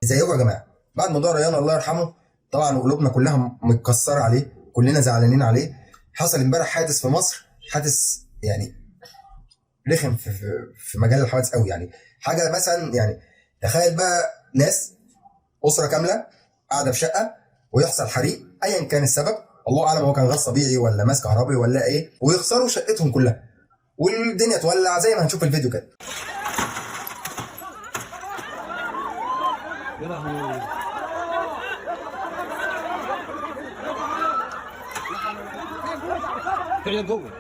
ازيكم يا جماعه؟ بعد موضوع ريان الله يرحمه، طبعا وقلوبنا كلها متكسره عليه، كلنا زعلانين عليه. حصل امبارح حادث في مصر، حادث يعني رخم في مجال الحوادث قوي. يعني حاجه مثلا، يعني تخيل بقى ناس، اسره كامله قاعده في شقه ويحصل حريق ايا كان السبب، الله اعلم هو كان غاز طبيعي ولا ماس كهربي ولا ايه، ويخسروا شقتهم كلها والدنيا تولع زي ما هنشوف في الفيديو كده. يا لهوي. هي جوه.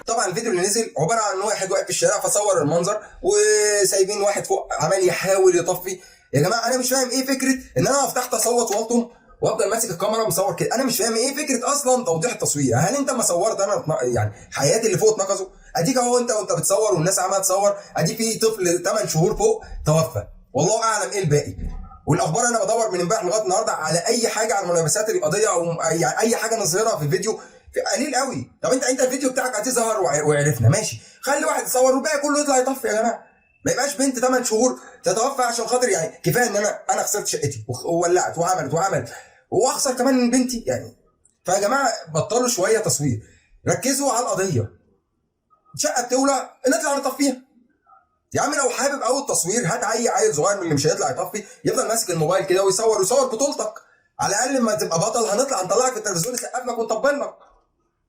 طبعا الفيديو اللي نزل عباره عن واحد واقف في الشارع فصور المنظر، وسايبين واحد فوق عمال يحاول يطفي. يا جماعه انا مش فاهم ايه فكره ان انا اقف تحت اصوت والطم وافضل ماسك الكاميرا مصور كده. انا مش فاهم ايه فكره اصلا توضيح التصوير. هل انت ما صورت انا يعني حياتي اللي فوق اتنقذوا؟ اديك اهو انت وانت بتصور والناس عماله تصور، ادي في طفل 8 شهور فوق توفى، والله اعلم ايه الباقي. والاخبار انا بدور من امبارح لغايه النهارده على اي حاجه عن ملابسات القضيه او يعني اي حاجه نظهرها في الفيديو، في قليل قوي. طب انت الفيديو بتاعك هتظهر وعرفنا ماشي، خلي واحد يصور والباقي كله يطلع يطفي يا جماعه. ما يبقاش بنت 8 شهور تتوفى عشان خاطر، يعني كفايه ان انا خسرت شقتي وولعت وعملت واخسر كمان من بنتي يعني. فيا جماعه بطلوا شويه تصوير، ركزوا على القضيه. شقه بتولع نطلع نطفيها. يا عم لو حابب قوي التصوير هات اي عيل صغير من اللي مش هيطلع يطفي يفضل ماسك الموبايل كده ويصور بطولتك. على الاقل لما تبقى بطل نطلعك في التلفزيون نسقف لك ونطبل لك.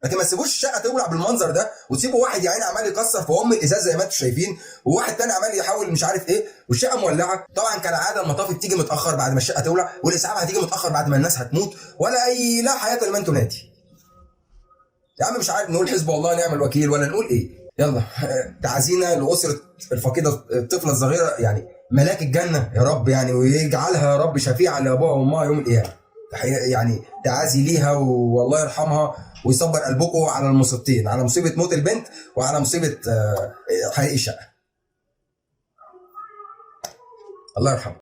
لكن ما تسيبوش الشقه تولع بالمنظر ده وتسيبوا واحد يا عيني عمال يكسر في الازاز زي ما انتم شايفين، وواحد تاني عمال يحاول مش عارف ايه، والشقه مولعه. طبعا كالعاده المطافي بتيجي متاخر بعد ما الشقه تولع، والاسعاف هتيجي متاخر بعد ما الناس هتموت، ولا اي لا حياه لمن تنادي. يا عم مش عارف نقول حسب الله ونعم الوكيل ولا نقول ايه. يلا تعزينا لاسره الفقيده الطفله الصغيره، يعني ملاك الجنه يا رب، يعني ويجعلها يا رب شفيعه لابوها وامها يوم القيامه. يعني تعازي ليها والله يرحمها ويصبر قلبكم على المصيبتين، على مصيبه موت البنت وعلى مصيبه حريق الشقه. الله يرحمه.